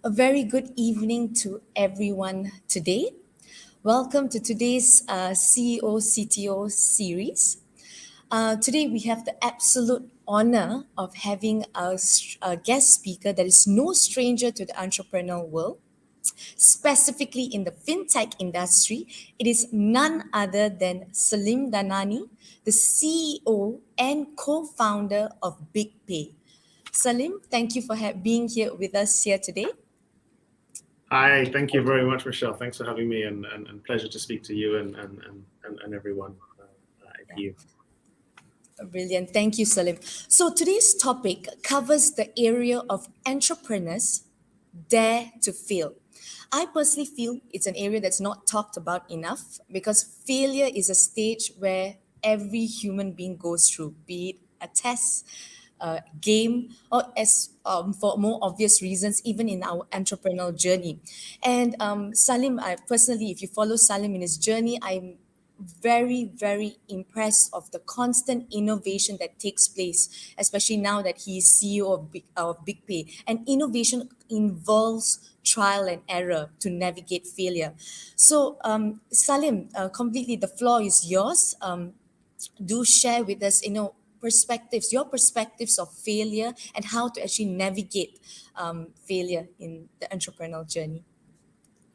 A very good evening to everyone today. Welcome to today's CEO CTO series. Today we have the absolute honor of having a guest speaker that is no stranger to the entrepreneurial world, specifically in the fintech industry. It is none other than Salim Dhanani, the CEO and co-founder of BigPay. Salim, thank you for being here with us here today. Hi, thank you very much, Michelle. Thanks for having me, and pleasure to speak to you and everyone at APU. Brilliant. Thank you, Salim. So today's topic covers the area of entrepreneurs dare to fail. I personally feel it's an area that's not talked about enough because failure is a stage where every human being goes through, be it a test, a game, or as for more obvious reasons, even in our entrepreneurial journey. And Salim, I personally, if you follow Salim in his journey, I'm very impressed of the constant innovation that takes place, especially now that he is CEO of BigPay. And innovation involves trial and error to navigate failure. So Salim, completely the floor is yours. Do share with us, your perspectives of failure and how to actually navigate failure in the entrepreneurial journey.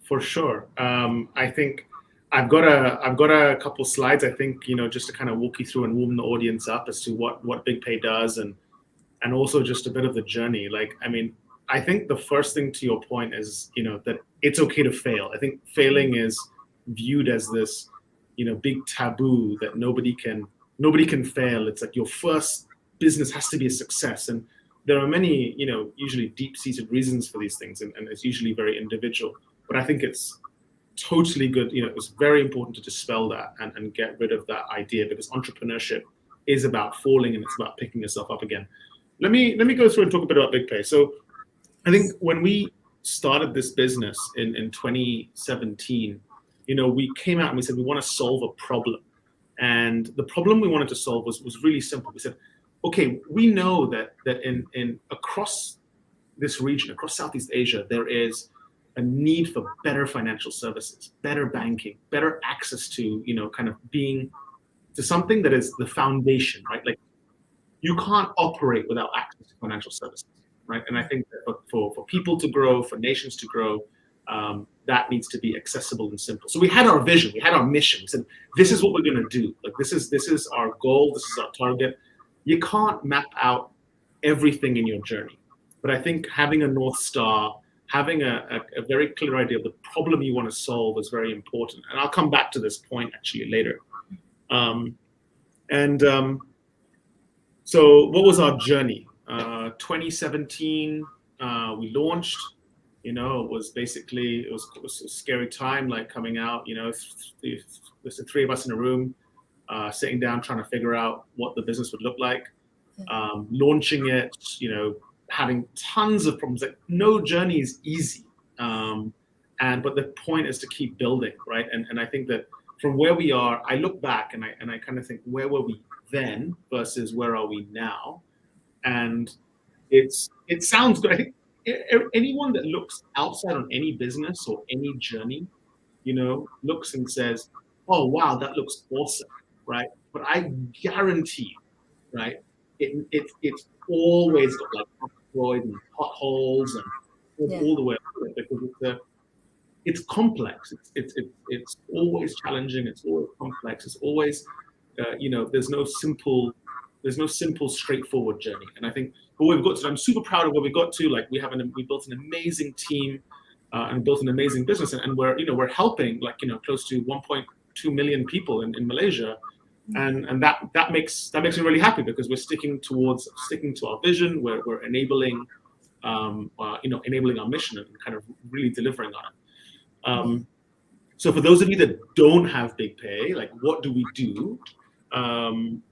For sure. I think I've got a couple slides. I think just to kind of walk you through and warm the audience up as to what BigPay does and also just a bit of the journey. I think the first thing to your point is that it's okay to fail. I think failing is viewed as this big taboo that nobody can fail. It's like your first business has to be a success, and there are many usually deep-seated reasons for these things, and it's usually very individual. But I think it's totally good. It's very important to dispel that and get rid of that idea, because entrepreneurship is about falling and it's about picking yourself up again. Let me go through and talk a bit about BigPay. So I think when we started this business in 2017, we came out and we said we want to solve a problem. And the problem we wanted to solve was really simple. We said, okay, we know that in across this region, across Southeast Asia, there is a need for better financial services, better banking, better access to, kind of being to something that is the foundation, right? Like you can't operate without access to financial services, right? And I think that for people to grow, for nations to grow, that needs to be accessible and simple. So we had our vision, we had our mission. We said, this is what we're going to do. Like this is our goal, this is our target. You can't map out everything in your journey, but I think having a North Star, having a very clear idea of the problem you want to solve is very important. And I'll come back to this point actually later. So what was our journey? 2017, we launched. It was a scary time, like coming out. There's the three of us in a room, sitting down trying to figure out what the business would look like. Launching it, having tons of problems. Like no journey is easy, but the point is to keep building, right? And I think that from where we are, I look back and I kind of think, where were we then versus where are we now? And it sounds good. I think anyone that looks outside on any business or any journey, looks and says, "Oh wow, that looks awesome," right? But I guarantee, right, it's always got like Freud and potholes and all the way through it, because it's complex. It's always challenging. It's always complex. It's always there's no simple straightforward journey. And I think where we've got to, I'm super proud of where we got to. Like we built an amazing team and built an amazing business, and we're helping close to 1.2 million people in Malaysia. And that makes me really happy, because we're sticking to our vision. We're enabling enabling our mission and kind of really delivering on it. So for those of you that don't have BigPay, like what do we do?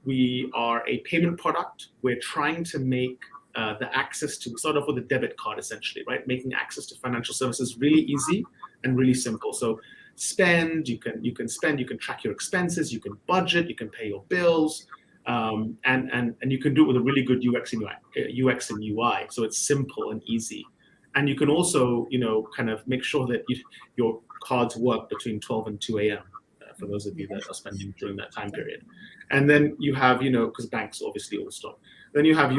We are a payment product. We're trying to make the access to start off with a debit card, essentially, right? Making access to financial services really easy and really simple. So you can spend, you can track your expenses, you can budget, you can pay your bills, and you can do it with a really good UX and UI. So it's simple and easy. And you can also, kind of make sure that your cards work between 12 and 2 a.m. For those of you that are spending during that time period. And then you have, because banks obviously all stop. Then you have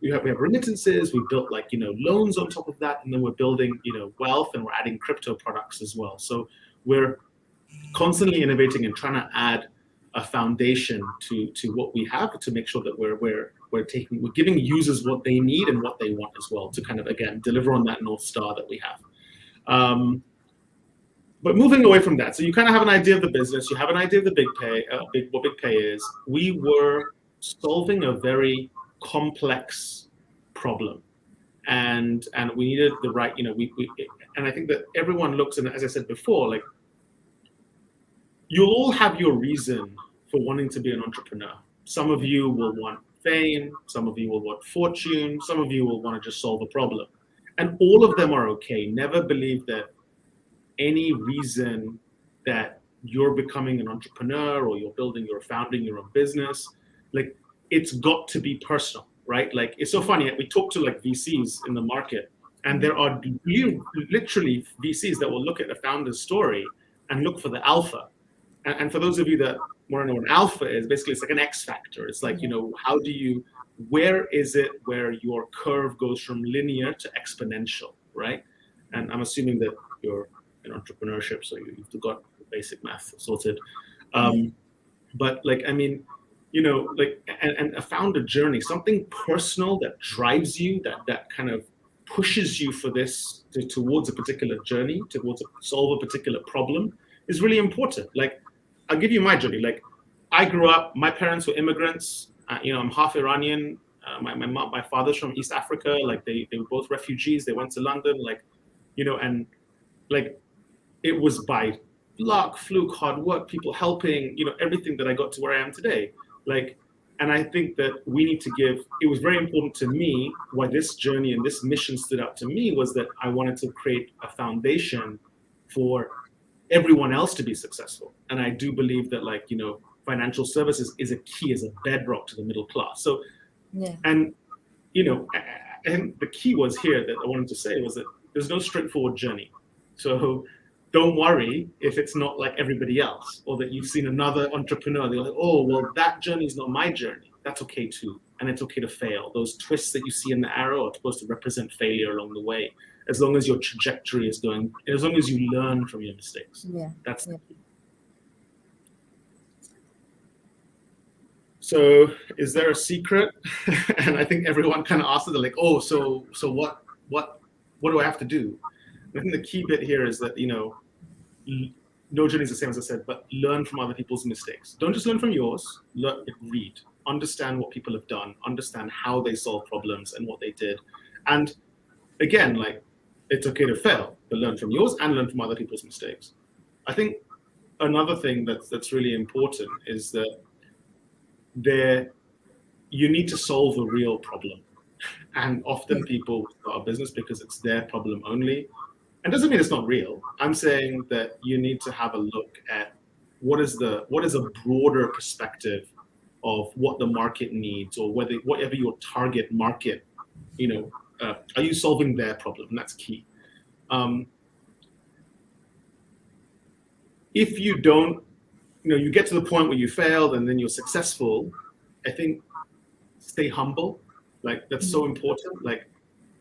we have remittances. We built loans on top of that, and then we're building wealth, and we're adding crypto products as well. So we're constantly innovating and trying to add a foundation to what we have to make sure that we're giving users what they need and what they want as well to kind of, again, deliver on that North Star that we have. But moving away from that, so you kind of have an idea of the business, you have an idea of the what BigPay is. We were solving a very complex problem, and we needed the right, and I think that everyone looks, and as I said before, like, you'll all have your reason for wanting to be an entrepreneur. Some of you will want fame, some of you will want fortune, some of you will want to just solve a problem. And all of them are okay. Never believe that any reason that you're becoming an entrepreneur or you're founding your own business, like, it's got to be personal, right? Like, it's so funny. We talk to like VCs in the market, and there are literally VCs that will look at a founder's story and look for the alpha. And for those of you that want to know what an alpha is, basically it's like an X factor. It's like, where is it where your curve goes from linear to exponential, right? And I'm assuming that you're in entrepreneurship, so you've got basic math sorted. But like, I mean, and a founder journey, something personal that drives you, that kind of pushes you for this towards a particular journey, towards solve a particular problem, is really important. Like, I'll give you my journey. Like, I grew up, my parents were immigrants. I'm half Iranian. My father's from East Africa. Like, they were both refugees. They went to London. Like, and like, it was by luck, fluke, hard work, people helping, everything that I got to where I am today. Like, and I think that we need to it was very important to me, why this journey and this mission stood out to me, was that I wanted to create a foundation for everyone else to be successful. And I do believe that, like, financial services is a key, is a bedrock to the middle class. So, and, and the key was here that I wanted to say was that there's no straightforward journey. So don't worry if it's not like everybody else, or that you've seen another entrepreneur. They're like, oh, well, that journey is not my journey. That's okay too. And it's okay to fail. Those twists that you see in the arrow are supposed to represent failure along the way, as long as your trajectory is going, as long as you learn from your mistakes. That's the key. So is there a secret? And I think everyone kind of asks it, they're like, oh, so what do I have to do? I think the key bit here is that, no journey is the same, as I said, but learn from other people's mistakes. Don't just learn from yours, read, understand what people have done, understand how they solve problems and what they did. And again, like, it's okay to fail, but learn from yours and learn from other people's mistakes. I think another thing that's really important is that you need to solve a real problem. And often people start a business because it's their problem only. And doesn't mean it's not real. I'm saying that you need to have a look at what is a broader perspective of what the market needs, or whatever your target market, are you solving their problem? And that's key. If you don't, you get to the point where you failed and then you're successful, I think stay humble. Like, that's so important. Like,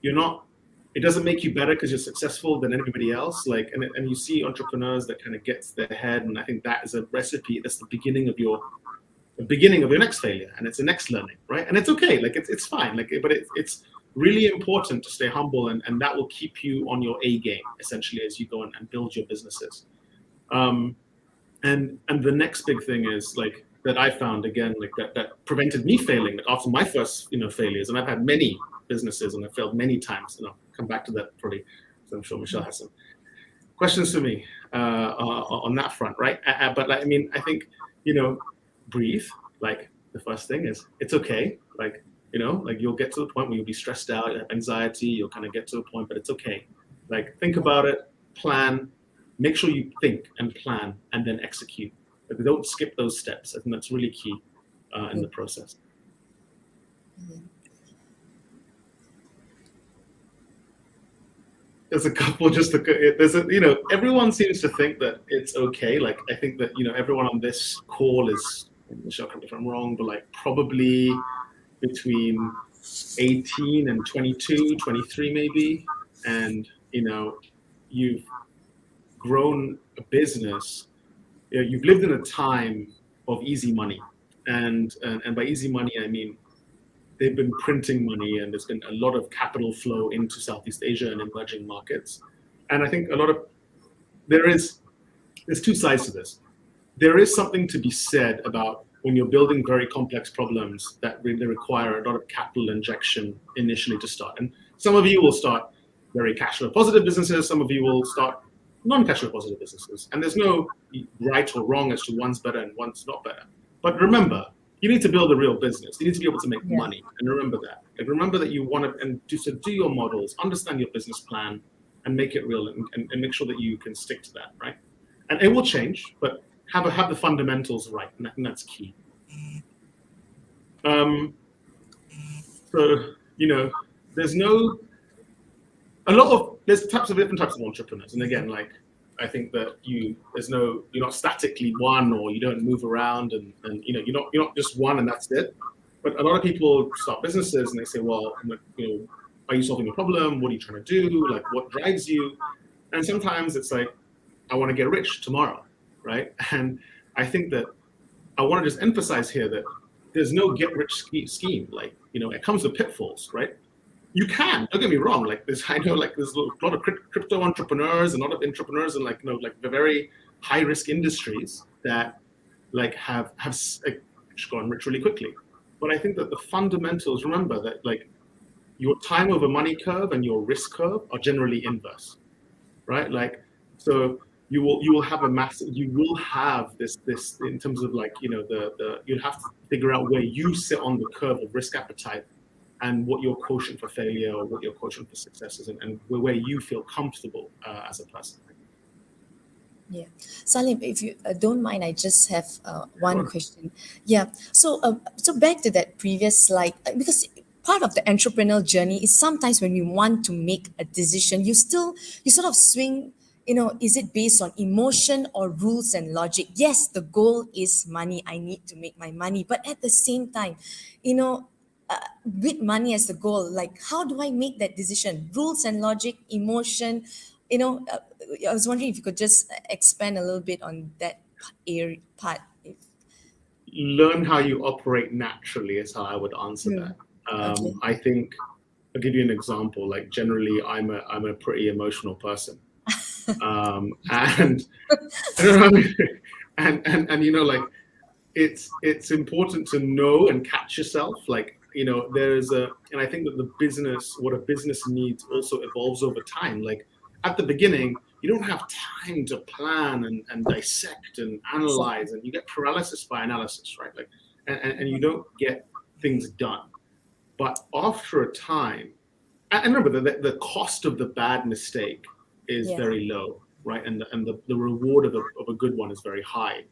it doesn't make you better because you're successful than anybody else. Like, and you see entrepreneurs that kind of gets their head, and I think that is a recipe. That's the beginning of your next failure, and it's the next learning, right? And it's okay. Like, it's fine. Like, but it's really important to stay humble, and that will keep you on your A game, essentially, as you go and build your businesses. And the next big thing is, like, that I found, again, like, that prevented me failing, like, after my first failures, and I've had many businesses and I failed many times, and I'll come back to that probably, so I'm sure Michelle has some questions for me on that front, right? But like, I mean, I think, breathe. Like, the first thing is, it's okay. Like, like, you'll get to the point where you'll be stressed out, you have anxiety, you'll kind of get to a point, but it's okay. Like, think about it, plan, make sure you think and plan, and then execute. Like, don't skip those steps. I think that's really key in the process. there's a couple there's a, everyone seems to think that it's okay. Like, I think that, everyone on this call is, Michelle, correct me if I'm wrong, but like probably between 18 and 22, 23 maybe. And, you've grown a business, you've lived in a time of easy money. And by easy money, I mean, they've been printing money and there's been a lot of capital flow into Southeast Asia and emerging markets. And I think there's two sides to this. There is something to be said about when you're building very complex problems that really require a lot of capital injection initially to start. And some of you will start very cash flow positive businesses, some of you will start non-cash flow positive businesses. And there's no right or wrong as to one's better and one's not better. But remember, you need to build a real business. You need to be able to make money. And remember that. Like, remember that you want to, and do your models, understand your business plan, and make it real, and make sure that you can stick to that, right? And it will change, but have the fundamentals right, and I think that's key. So, there's different types of entrepreneurs. And again, like, I think that you're not statically one, or you don't move around, and you're not just one and that's it. But a lot of people start businesses and they say, well, are you solving a problem? What are you trying to do? Like, what drives you? And sometimes it's like, I want to get rich tomorrow, right? And I think that I want to just emphasize here that there's no get rich scheme. Like, it comes with pitfalls, right? You can, don't get me wrong. Like, I know there's a lot of crypto entrepreneurs and a lot of entrepreneurs in the very high risk industries that have gone rich really quickly. But I think that the fundamentals, remember that your time over money curve and your risk curve are generally inverse, right? So you will have this in terms of you'll have to figure out where you sit on the curve of risk appetite, and what your quotient for failure or what your quotient for success is, and where you feel comfortable as a person. Yeah. Salim, if you don't mind, I just have one question. Yeah. So back to that previous slide, because part of the entrepreneurial journey is sometimes when we want to make a decision, you sort of swing, is it based on emotion or rules and logic? Yes, the goal is money. I need to make my money. But at the same time, with money as the goal, like, how do I make that decision? Rules and logic, emotion, I was wondering if you could just expand a little bit on that part. Learn how you operate naturally is how I would answer that. Okay. I think I'll give you an example. Like, generally, I'm a pretty emotional person, and it's important to know and catch yourself. And I think that what a business needs also evolves over time. Like, at the beginning, you don't have time to plan and dissect and analyze, and you get paralysis by analysis, right? And you don't get things done. But after a time, and remember that the cost of the bad mistake is very low, right? And the reward of a good one is very high.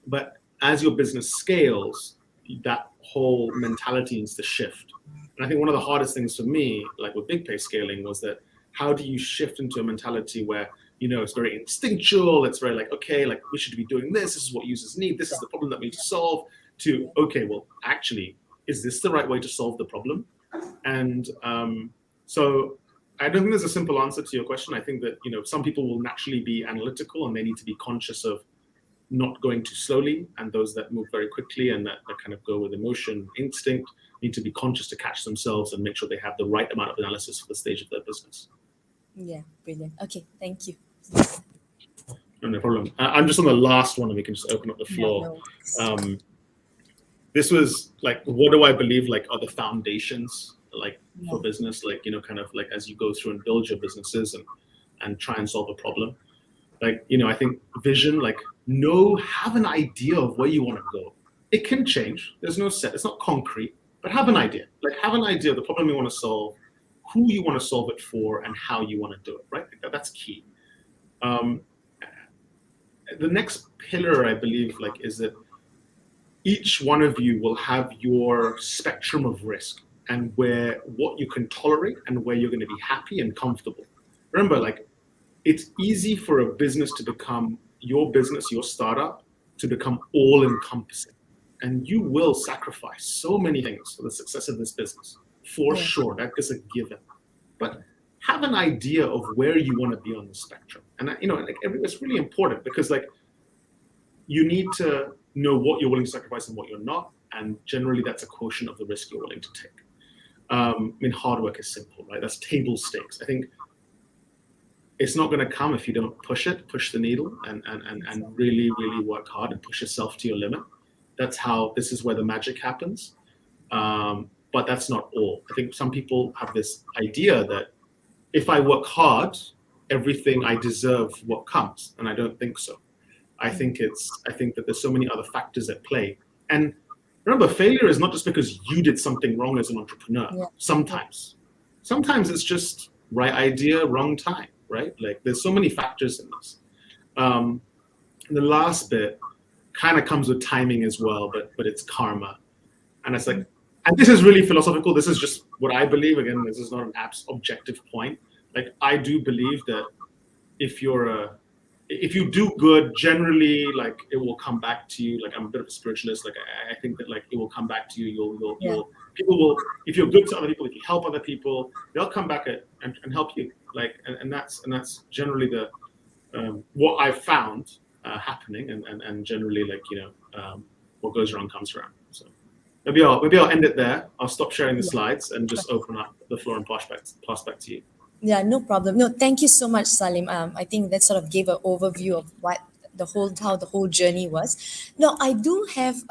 But as your business scales, that whole mentality needs to shift. And I think one of the hardest things for me, like with BigPay scaling, was that how do you shift into a mentality where, it's very instinctual, it's very we should be doing this is what users need, this is the problem that we need to solve, to, okay, well, actually, is this the right way to solve the problem? And so I don't think there's a simple answer to your question. I think that, some people will naturally be analytical and they need to be conscious of not going too slowly, and those that move very quickly and that kind of go with emotion, instinct, need to be conscious to catch themselves and make sure they have the right amount of analysis for the stage of their business. Yeah, brilliant. Okay, thank you. No problem. I'm just on the last one, and we can just open up the floor. No. This was what do I believe are the foundations for business, as you go through and build your businesses and try and solve a problem. I think vision, have an idea of where you want to go. It can change. There's no set. It's not concrete, but have an idea. Have an idea of the problem you want to solve, who you want to solve it for, and how you want to do it, right? That's key. The next pillar, I believe, is that each one of you will have your spectrum of risk, and what you can tolerate and where you're going to be happy and comfortable. Remember, like, it's easy for a business to become your business, your startup, to become all encompassing. And you will sacrifice so many things for the success of this business, for sure. That is a given. But have an idea of where you want to be on the spectrum. And, like, it's really important because, like, you need to know what you're willing to sacrifice and what you're not. And generally, that's a quotient of the risk you're willing to take. I mean, hard work is simple, right? That's table stakes. I think it's not going to come if you don't push the needle, and really, really work hard and push yourself to your limit. This is where the magic happens. But that's not all. I think some people have this idea that if I work hard, everything I deserve what comes. And I don't think so. I think that there's so many other factors at play. And remember, failure is not just because you did something wrong as an entrepreneur. Yeah. Sometimes it's just right idea, wrong time, right? Like, there's so many factors in this. The last bit kind of comes with timing as well, but it's karma. And it's like, and this is really philosophical. This is just what I believe. Again, this is not an objective point. Like, I do believe that if you do good, generally, like, it will come back to you. Like, I'm a bit of a spiritualist. Like, I think that, like, it will come back to you. People will, if you're good to other people, if you help other people, they'll come back and help you. Like, and that's generally the what I've found happening, and generally, like, what goes around comes around. So maybe I'll end it there. I'll stop sharing the slides and just open up the floor and pass back to you. Yeah, no problem. No, thank you so much, Salim. I think that sort of gave an overview of how the whole journey was. Now, I do have,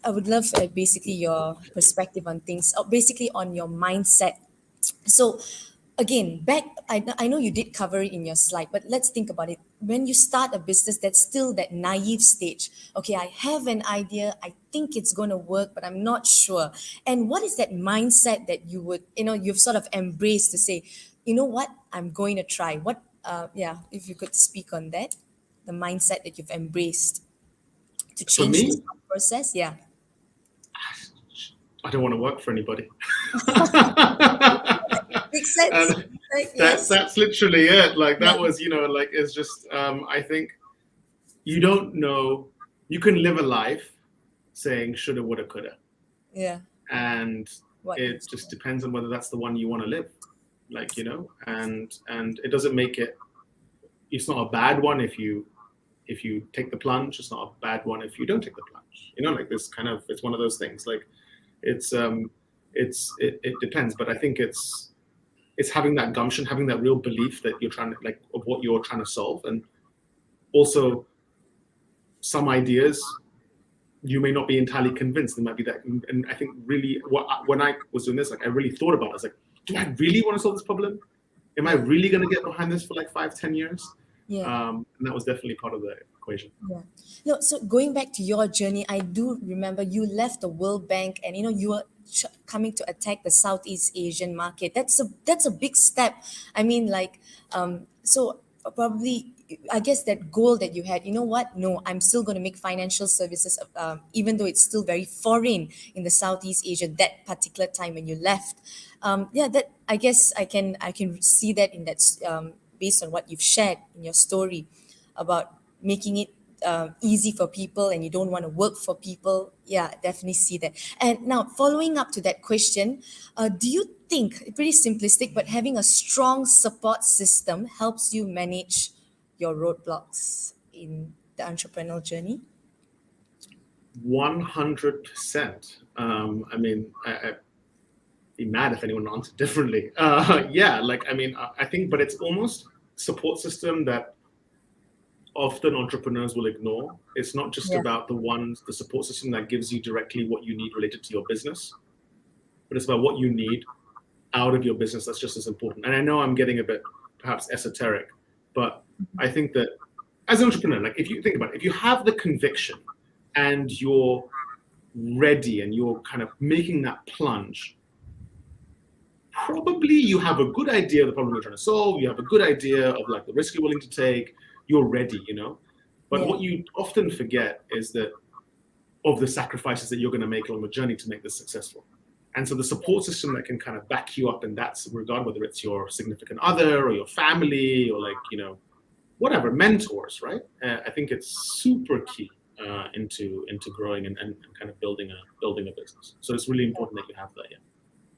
I would love basically your perspective on things, basically on your mindset. So, again, I know you did cover it in your slide, but let's think about it. When you start a business, that's still that naive stage. Okay, I have an idea. I think it's going to work, but I'm not sure. And what is that mindset that you've sort of embraced to say, you know what, I'm going to try? If you could speak on that, the mindset that you've embraced to change this process. Yeah. I don't want to work for anybody. Makes sense. That's literally it. Like, that was, like, it's just, I think you don't know, you can live a life saying shoulda, woulda, coulda. Yeah. And it just depends on whether that's the one you want to live. Like, and it doesn't make it's not a bad one if you take the plunge. It's not a bad one if you don't take the plunge. Like, this kind of, it's one of those things. Like, it depends, but I think it's having that gumption, having that real belief that you're trying to, like, of what you're trying to solve. And also, some ideas you may not be entirely convinced. There might be that, and I think really when I was doing this, like, I really thought about it. I was like, do I really want to solve this problem? Am I really going to get behind this for like 5-10 years? Yeah. And that was definitely part of the equation. Yeah. No, so going back to your journey, I do remember you left the World Bank and, you were coming to attack the Southeast Asian market. That's a big step. I mean, like, so probably, I guess that goal that you had, no, I'm still going to make financial services, even though it's still very foreign in the Southeast Asia, that particular time when you left. That, I guess I can see that in that, based on what you've shared in your story about making it easy for people and you don't want to work for people. Yeah, definitely see that. And now, following up to that question, do you think, pretty simplistic, but having a strong support system helps you manage your roadblocks in the entrepreneurial journey? 100%. I mean, I'd be mad if anyone answered differently. I think, but it's almost support system that often entrepreneurs will ignore. It's not just about the support system that gives you directly what you need related to your business, but it's about what you need out of your business. That's just as important. And I know I'm getting a bit perhaps esoteric, but I think that as an entrepreneur, like, if you think about it, if you have the conviction and you're ready and you're kind of making that plunge, probably you have a good idea of the problem you're trying to solve. You have a good idea of, like, the risk you're willing to take. You're ready, But what you often forget is that of the sacrifices that you're going to make along the journey to make this successful. And so the support system that can kind of back you up in that regard, whether it's your significant other or your family or like, whatever, mentors, right? I think it's super key into growing and kind of building a business. So it's really important that you have that. Yeah.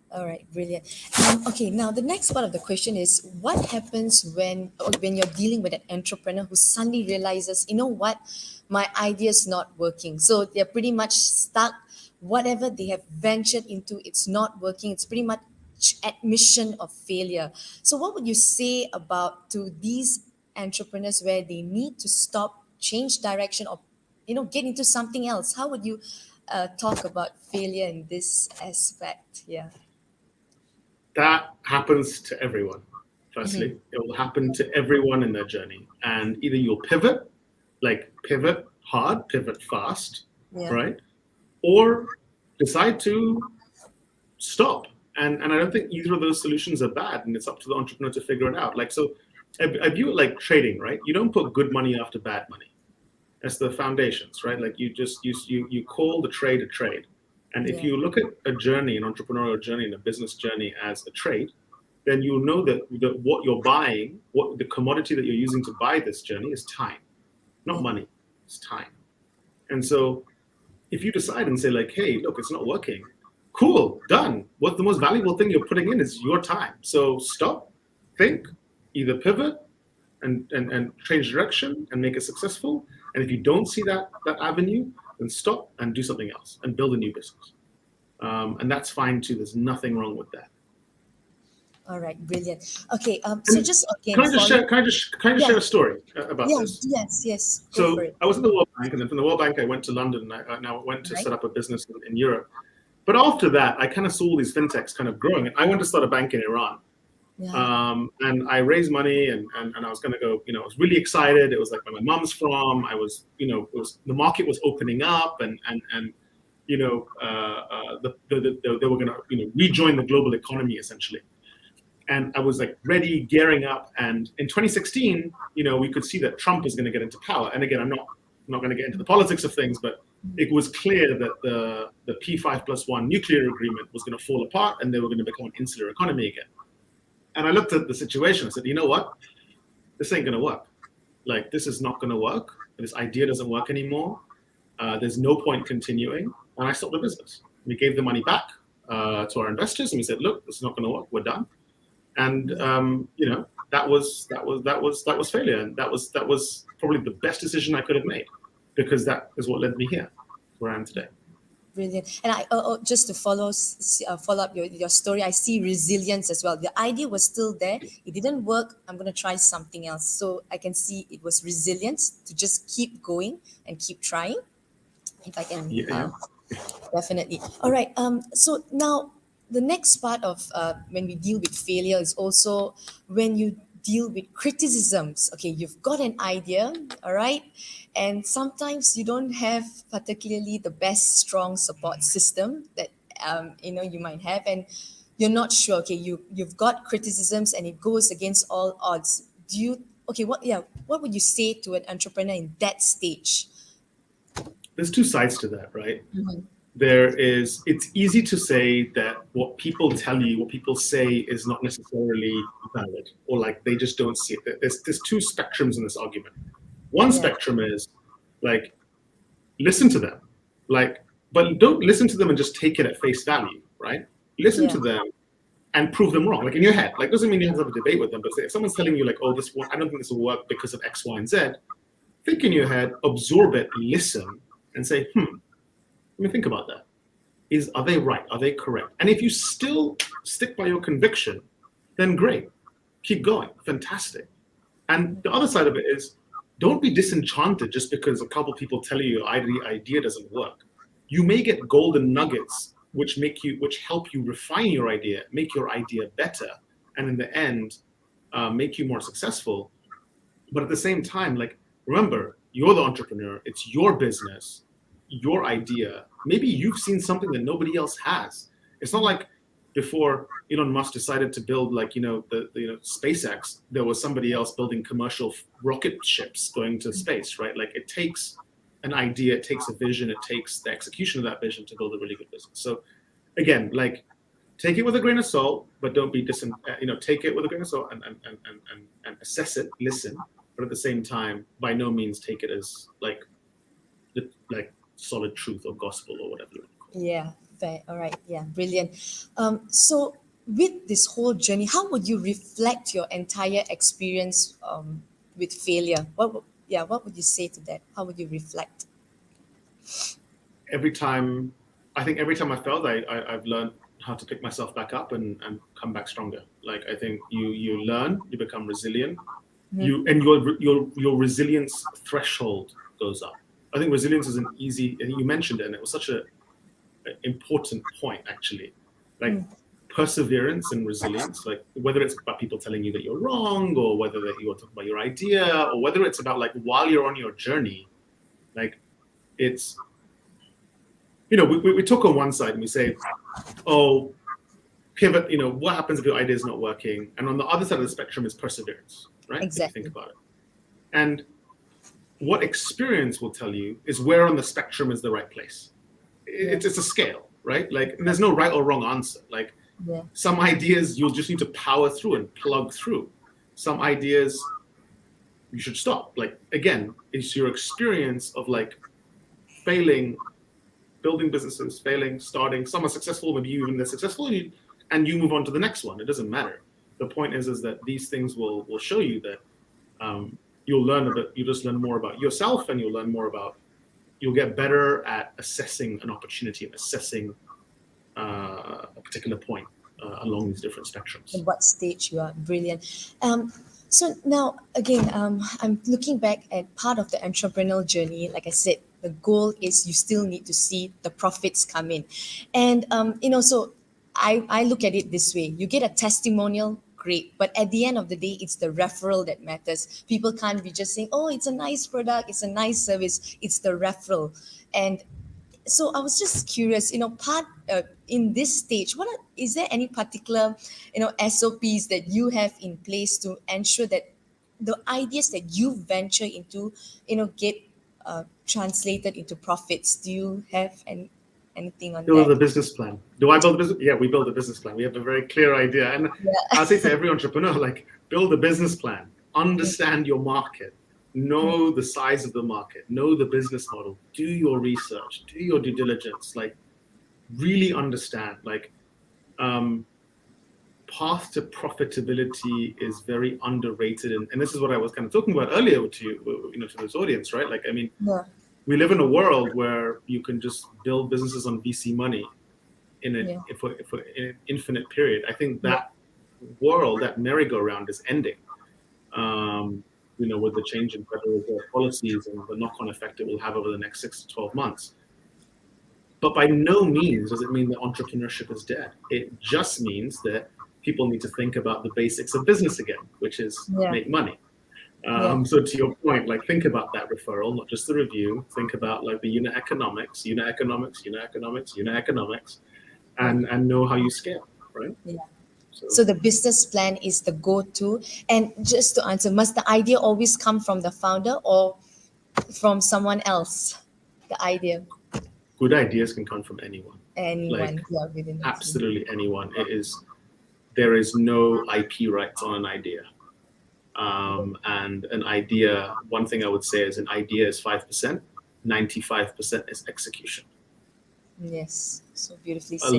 All right, brilliant. Okay, now the next part of the question is, what happens when you're dealing with an entrepreneur who suddenly realizes, you know what, my idea is not working. So they're pretty much stuck. Whatever they have ventured into, it's not working. It's pretty much admission of failure. So what would you say about to these entrepreneurs where they need to stop, change direction, or get into something else? How would you talk about failure in this aspect? Yeah. That happens to everyone. Firstly, it will happen to everyone in their journey. And either you'll pivot hard, pivot fast, Yeah. right? Or decide to stop. And I don't think either of those solutions are bad. And it's up to the entrepreneur to figure it out. Like, so I view it like trading, right? You don't put good money after bad money. That's the foundations, right? Like you call the trade a trade. And if Yeah. you look at a journey, an entrepreneurial journey, and a business journey as a trade, then you'll know that what you're buying, what the commodity that you're using to buy this journey is time, not money, it's time. And so if you decide and say like, hey, look, it's not working, cool, done. What the most valuable thing you're putting in is your time. So stop, think, either pivot and change direction and make it successful. And if you don't see that avenue, then stop and do something else and build a new business. And that's fine too. There's nothing wrong with that. All right, brilliant. Okay, so just again, Can I just share a story about this? Yes. Go So for it. I was in the World Bank, and then from the World Bank I went to London, and I went to Right. set up a business in Europe. But after that, I kind of saw all these fintechs kind of growing. I went to start a bank in Iran. Yeah. And I raised money and I was going to go, I was really excited. It was like where my mom's from. I was, the market was opening up and they were going to, rejoin the global economy essentially. And I was like ready, gearing up. And in 2016, we could see that Trump was going to get into power. And again, I'm not going to get into the politics of things, but it was clear that the P5+1 nuclear agreement was going to fall apart and they were going to become an insular economy again. And I looked at the situation. I said, you know what? This ain't going to work. Like, this is not going to work. This idea doesn't work anymore. There's no point continuing. And I stopped the business. We gave the money back to our investors, and we said, look, this is not going to work. We're done. And that was failure. And that was probably the best decision I could have made, because that is what led me here, where I am today. Brilliant. And I just to follow up your story, I see resilience as well. The idea was still there. It didn't work. I'm going to try something else. So I can see it was resilience to just keep going and keep trying. If I can, definitely. All right. So now the next part of when we deal with failure is also when you deal with criticisms. Okay, you've got an idea, all right, and sometimes you don't have particularly the best strong support system that you might have, and you're not sure. Okay, you've got criticisms and it goes against all odds. What would you say to an entrepreneur in that stage? There's two sides to that, right? Mm-hmm. It's easy to say that what people tell you, what people say is not necessarily valid, or like they just don't see it. There's two spectrums in this argument. One spectrum is like, listen to them, but don't listen to them and just take it at face value, right? Listen to them and prove them wrong. Like in your head, like doesn't mean you have to have a debate with them, but if someone's telling you like, oh, I don't think this will work because of X, Y, and Z, think in your head, absorb it, listen, and say, let me think about that. Are they right? Are they correct? And if you still stick by your conviction, then great. Keep going. Fantastic. And the other side of it is, don't be disenchanted just because a couple people tell you your idea doesn't work. You may get golden nuggets which help you refine your idea, make your idea better, and in the end, make you more successful. But at the same time, like, remember, you're the entrepreneur. It's your business, your idea. Maybe you've seen something that nobody else has. It's not like before Elon Musk decided to build the SpaceX, there was somebody else building commercial rocket ships going to space, right? Like it takes an idea, it takes a vision, it takes the execution of that vision to build a really good business. So again, like, take it with a grain of salt, but don't be take it with a grain of salt and assess it, listen, but at the same time, by no means take it as like solid truth or gospel or whatever you want to call it. Yeah, fair. All right. Yeah, brilliant. So with this whole journey, how would you reflect your entire experience with failure? What would you say to that? How would you reflect? Every time I failed, I've learned how to pick myself back up and come back stronger. Like, I think you learn, you become resilient, your resilience threshold goes up. I think resilience is you mentioned it, and it was such an important point, actually. Like, perseverance and resilience, like, whether it's about people telling you that you're wrong, or whether that you want to talk about your idea, or whether it's about, like, while you're on your journey, like, it's, we talk on one side and we say, oh, pivot, what happens if your idea is not working? And on the other side of the spectrum is perseverance, right? Exactly. If you think about it. And what experience will tell you is where on the spectrum is the right place. It's a scale, right? Like, there's no right or wrong answer. Like, some ideas you'll just need to power through and plug through. Some ideas you should stop. Like, again, it's your experience of, like, failing, building businesses, failing, starting. Some are successful, maybe you even they're successful, and you move on to the next one. It doesn't matter. The point is that these things will show you that you just learn more about yourself, and you'll get better at assessing an opportunity and assessing a particular point along these different spectrums. In what stage you are. Brilliant. So now, again, I'm looking back at part of the entrepreneurial journey. Like I said, the goal is you still need to see the profits come in. And, so I look at it this way. You get a testimonial, great. But at the end of the day, it's the referral that matters. People can't be just saying, oh, it's a nice product, it's a nice service. It's the referral. And so I was just curious, in this stage, is there any particular, SOPs that you have in place to ensure that the ideas that you venture into, get translated into profits? Do you have anything on Build that? a business plan. Do I build a business? Yeah, we build a business plan. We have a very clear idea. And I say to every entrepreneur, like, build a business plan, understand your market, know the size of the market, know the business model, do your research, do your due diligence, like, really understand, like, path to profitability is very underrated. And this is what I was kind of talking about earlier to this audience, right? Like, I mean, we live in a world where you can just build businesses on VC money for an infinite period. I think that world, that merry-go-round, is ending. With the change in federal policies and the knock-on effect it will have over the next 6 to 12 months. But by no means does it mean that entrepreneurship is dead. It just means that people need to think about the basics of business again, which is make money. So to your point, like, think about that referral, not just the review. Think about, like, the unit economics, and know how you scale, right? Yeah. So the business plan is the go-to. And just to answer, must the idea always come from the founder or from someone else? The idea. Good ideas can come from anyone. Anyone, like, within the absolutely team. Anyone. There is no IP rights on an idea. And an idea, one thing I would say is an idea is 5%, 95% is execution. Yes, so beautifully said.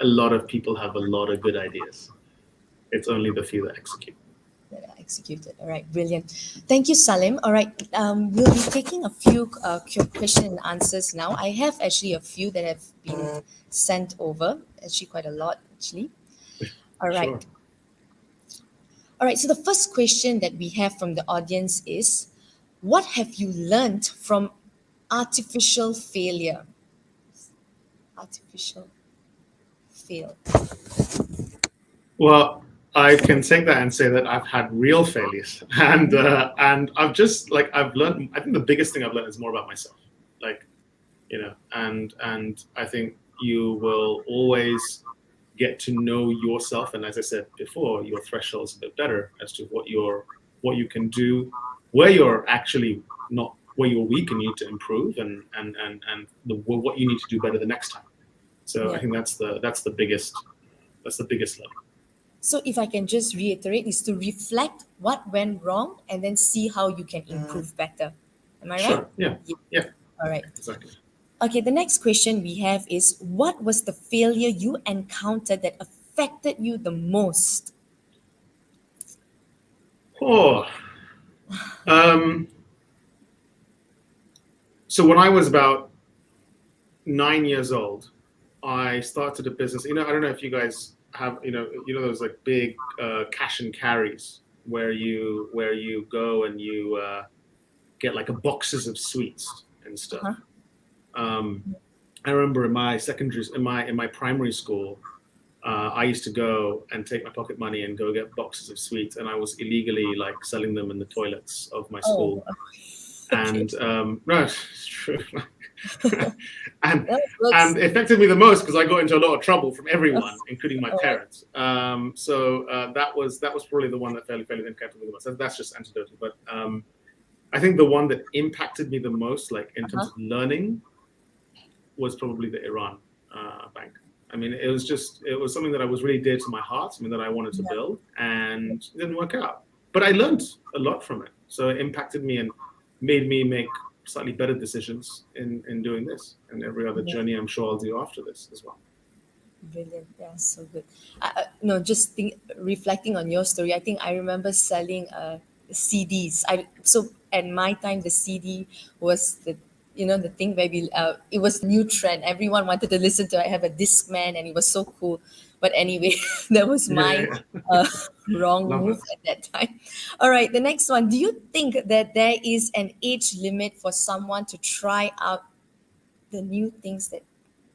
A lot of people have a lot of good ideas. It's only the few that execute. That are executed. All right, brilliant. Thank you, Salim. All right, we'll be taking a few question and answers now. I have actually a few that have been sent over. Actually, quite a lot, actually. All right. Sure. All right, so the first question that we have from the audience is, what have you learned from artificial failure? Artificial fail. Well, I can take that and say that I've had real failures, and I've learned. I think the biggest thing I've learned is more about myself, and I think you will always get to know yourself, and as I said before, your threshold is a bit better as to what you can do, where you're actually where you're weak and you need to improve, and what you need to do better the next time. So I Yeah. think that's the biggest learning. So if I can just reiterate, is to reflect what went wrong and then see how you can improve better. Am I right? Sure. Yeah. Yeah. Yeah. All right. Exactly. Okay, the next question we have is, what was the failure you encountered that affected you the most? Oh. Um, so when I was about 9 years old, I started a business. I don't know if you guys have, those like big cash and carries where you go and you get like a boxes of sweets and stuff. Uh-huh. Um, I remember in my primary school, I used to go and take my pocket money and go get boxes of sweets, and I was illegally like selling them in the toilets of my Oh, school. okay. And no, it's true. and That works. and it affected me the most because I got into a lot of trouble from everyone, including my parents. So that was probably the one that fairly impacted me the most. That's just anecdotal, but I think the one that impacted me the most, like in terms Uh-huh. of learning, was probably the Iran bank. I mean, it was something that I was really dear to my heart, something that I wanted to Yeah. build, and it didn't work out. But I learned a lot from it, so it impacted me and made me make slightly better decisions in doing this and every other Yeah. journey I'm sure I'll do after this as well. Brilliant. Yeah, so good. No, just reflecting on your story, I think I remember selling CDs. So at my time, the CD was the thing where it was new trend. Everyone wanted to listen to. I have a Discman, and it was so cool. But anyway, that was Yeah, my yeah, yeah. wrong Love move it. at that time. All right, the next one. Do you think that there is an age limit for someone to try out the new things that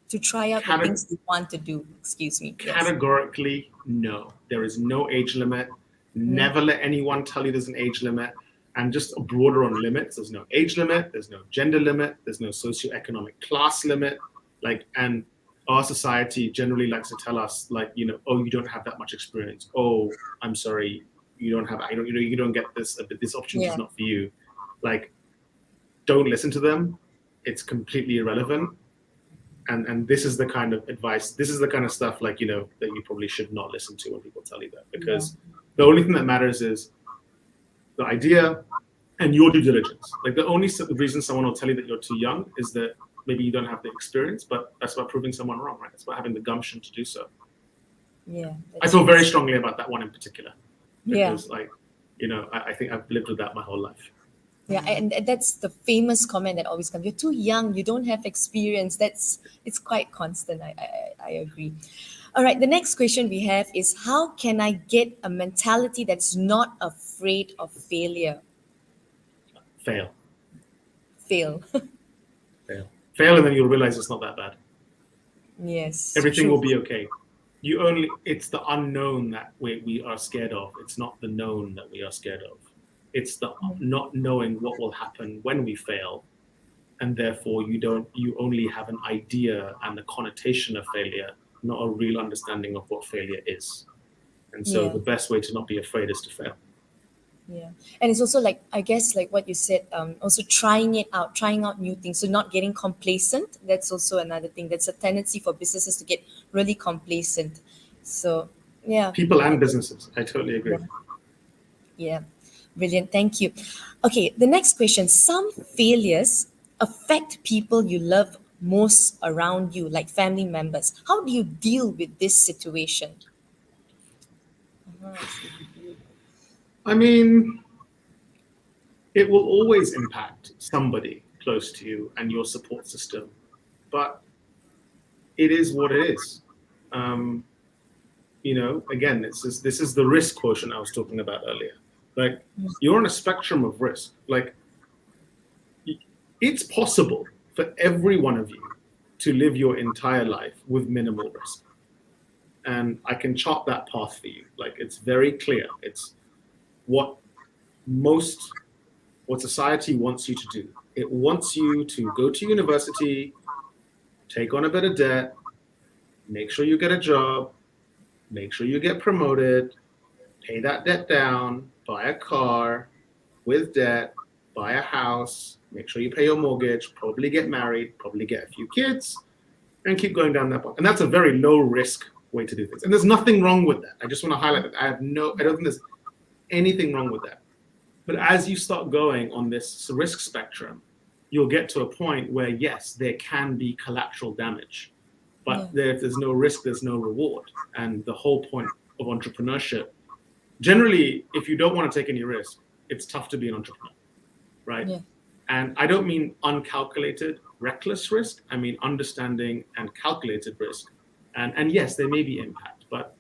to try out the Cate- things you want to do. Excuse me. Yes. Categorically, no. There is no age limit. Mm, Never let anyone tell you there's an age limit. And just broader on limits, there's no age limit, there's no gender limit, there's no socioeconomic class limit. And our society generally likes to tell us, like, oh, you don't have that much experience. Oh, I'm sorry, you don't get this. This opportunity is yeah. not for you. Like, don't listen to them. It's completely irrelevant. And this is the kind of advice, this is the kind of stuff, like, that you probably should not listen to when people tell you that, Yeah. because the only thing that matters is the idea and your due diligence. Like, the only reason someone will tell you that you're too young is that maybe you don't have the experience, but that's about proving someone wrong, right? It's about having the gumption to do so. Yeah. I That's feel right. very strongly about that one in particular Yeah. because, like, I think I've lived with that my whole life. Yeah. And that's the famous comment that always comes. You're too young. You don't have experience. It's quite constant. I agree. All right. The next question we have is, how can I get a mentality that's not afraid of failure? Fail, Fail. fail, and then you'll realize it's not that bad. Yes. Everything True. will be okay. It's the unknown that we are scared of. It's not the known that we are scared of. It's the not knowing what will happen when we fail, and therefore you only have an idea and the connotation of failure, not a real understanding of what failure is. And so Yeah. the best way to not be afraid is to fail. Yeah. And it's also like, I guess, like what you said, also trying out new things. So not getting complacent. That's also another thing. That's a tendency for businesses to get really complacent. So, yeah. People and businesses, I totally agree. Yeah. Yeah. Brilliant. Thank you. Okay. The next question. Some failures affect people you love most around you, like family members. How do you deal with this situation? I mean, it will always impact somebody close to you and your support system, but it is what it is. Um, Again, this is the risk quotient I was talking about earlier. Like, you're on a spectrum of risk. Like, it's possible for every one of you to live your entire life with minimal risk. And I can chart that path for you. Like, it's very clear. It's what what society wants you to do. It wants you to go to university, take on a bit of debt, make sure you get a job, make sure you get promoted, pay that debt down, buy a car with debt, buy a house, make sure you pay your mortgage, probably get married, probably get a few kids, and keep going down that path. And that's a very low risk way to do things. And there's nothing wrong with that. I just want to highlight that. I don't think there's anything wrong with that. But as you start going on this risk spectrum, you'll get to a point where, yes, there can be collateral damage. But if there's no risk, there's no reward. And the whole point of entrepreneurship, generally, if you don't want to take any risk, it's tough to be an entrepreneur, right? Yeah. And I don't mean uncalculated, reckless risk. I mean understanding and calculated risk. And yes, there may be impact, but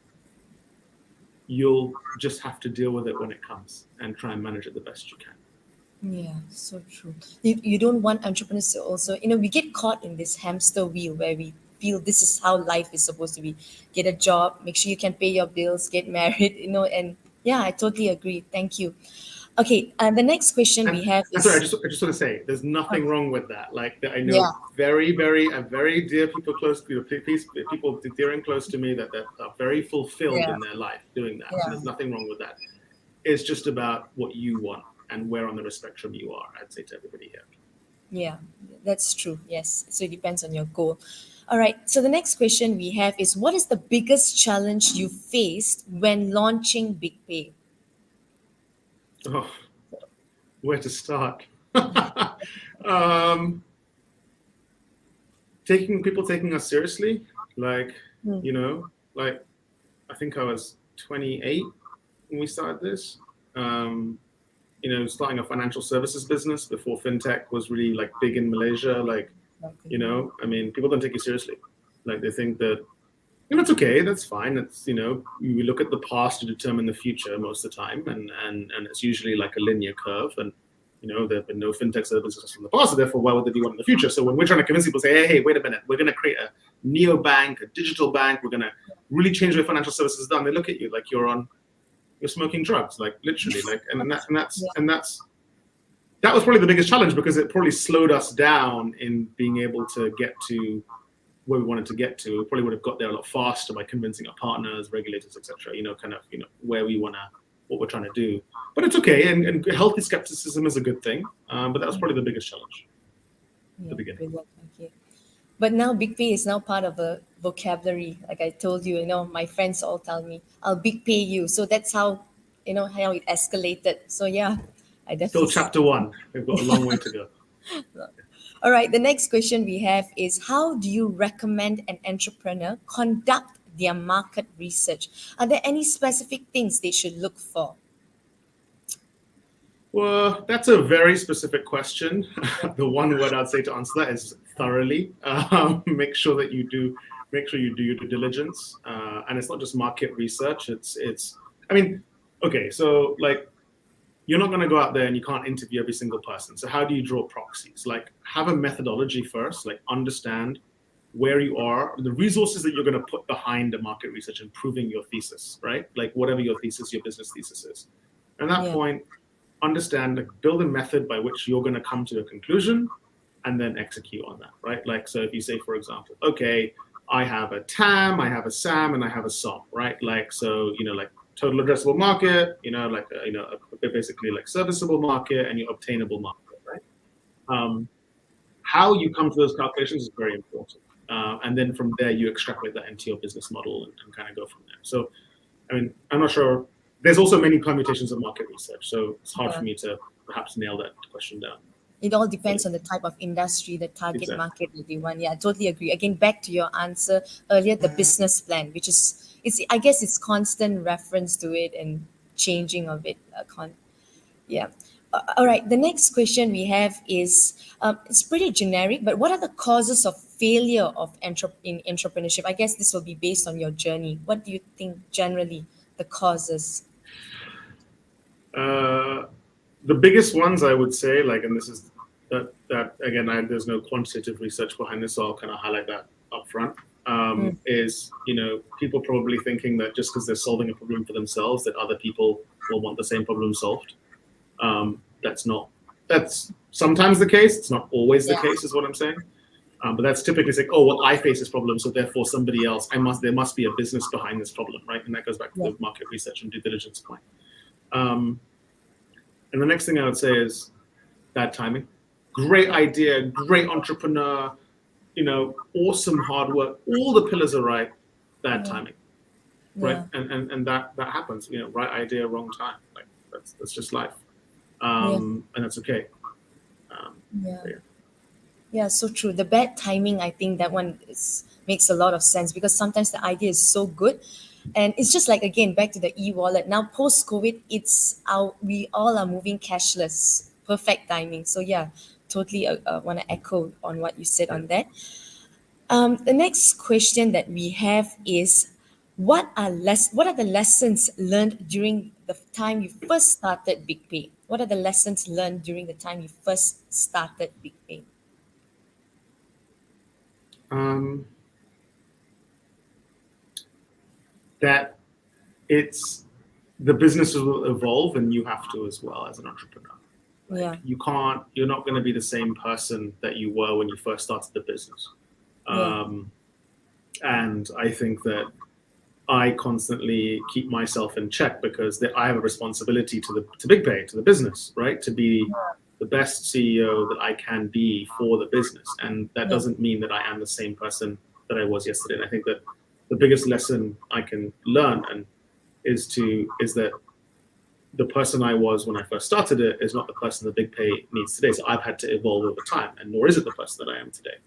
you'll just have to deal with it when it comes and try and manage it the best you can. Yeah, so true. You don't want entrepreneurs to also, we get caught in this hamster wheel where we feel this is how life is supposed to be. Get a job, make sure you can pay your bills, get married, and yeah, I totally agree. Thank you. Okay, the next question we have is... Sorry, I just want to say, there's nothing wrong with that. Like, I know Yeah. very dear people close to me, people dear and close to me that are very fulfilled in their life doing that. Yeah. So there's nothing wrong with that. It's just about what you want and where on the risk spectrum you are, I'd say to everybody here. Yeah, that's true. Yes. So it depends on your goal. All right. So the next question we have is, what is the biggest challenge you faced when launching BigPay? Oh, where to start? Taking us seriously, like, like I think I was 28 when we started this. Starting a financial services business before fintech was really like big in Malaysia. Like, people don't take you seriously. Like, they think that, it's okay, that's fine. It's, we look at the past to determine the future most of the time, and it's usually like a linear curve. And there have been no fintech services in the past, so therefore why would there be one in the future? So when we're trying to convince people, say, hey, wait a minute, we're going to create a neobank, a digital bank, we're going to really change the way financial services is done. They look at you like you're smoking drugs, like literally, like, and that was probably the biggest challenge, because it probably slowed us down in being able to get to where we wanted to get to. We probably would have got there a lot faster by convincing our partners, regulators, etc. Where we want to, what we're trying to do. But it's okay, and healthy skepticism is a good thing. But that was probably the biggest challenge at the beginning. Brilliant. Okay. But now BigPay is now part of a vocabulary. Like I told you, my friends all tell me, I'll BigPay you. So that's how it escalated. So yeah, I definitely... Still chapter 1. We've got a long way to go. All right, the next question we have is, how do you recommend an entrepreneur conduct their market research? Are there any specific things they should look for? Well, that's a very specific question. The one word I'd say to answer that is thoroughly. Make sure you do your due diligence. And it's not just market research. Okay, so like, you're not going to go out there and you can't interview every single person. So how do you draw proxies? Like, have a methodology first, like understand where you are, the resources that you're going to put behind the market research and proving your thesis, right? Like, whatever your business thesis is. At that point, understand, like, build a method by which you're going to come to a conclusion and then execute on that, right? Like, so if you say, for example, okay, I have a TAM, I have a SAM, and I have a SOM, right? Like, so, like, total addressable market, basically like serviceable market and your obtainable market, right? How you come to those calculations is very important. And then from there, you extrapolate that into your business model and kind of go from there. So, I'm not sure. There's also many permutations of market research, so it's hard for me to perhaps nail that question down. It all depends on the type of industry, the target market that they want. Yeah, I totally agree. Again, back to your answer earlier, the business plan, which is, I guess it's constant reference to it and changing of it. All right, the next question we have is, it's pretty generic, but what are the causes of failure in entrepreneurship? I guess this will be based on your journey. What do you think generally the causes? The biggest ones, I would say, like, and this is that again, there's no quantitative research behind this, so I'll kind of highlight that up front. Is, people probably thinking that just because they're solving a problem for themselves, that other people will want the same problem solved. That's sometimes the case. It's not always the case, is what I'm saying. But that's typically saying, oh, well, I face this problem, so therefore somebody else, there must be a business behind this problem, right? And that goes back to the market research and due diligence point. And the next thing I would say is bad timing. Great idea, great entrepreneur, awesome hard work, all the pillars are right, bad timing, right? Yeah. And that happens, right idea, wrong time. Like that's just life, Yeah. and that's okay. Yeah. So yeah. Yeah, so true. The bad timing, I think that one makes a lot of sense because sometimes the idea is so good. And it's just like, again, back to the e-wallet. Now, post-COVID, we all are moving cashless. Perfect timing. So yeah, totally want to echo on what you said on that. The next question that we have is, what are the lessons learned during the time you first started BigPay? What are the lessons learned during the time you first started BigPay? Um, that it's the businesses will evolve, and you have to as well as an entrepreneur. Yeah. Like you're not going to be the same person that you were when you first started the business. Yeah. And I think that I constantly keep myself in check because I have a responsibility to BigPay, to the business, right? To be the best CEO that I can be for the business, and that Yeah. doesn't mean that I am the same person that I was yesterday. And I think that the biggest lesson I can learn is that the person I was when I first started it is not the person that BigPay needs today. So I've had to evolve over time, and nor is it the person that I am today.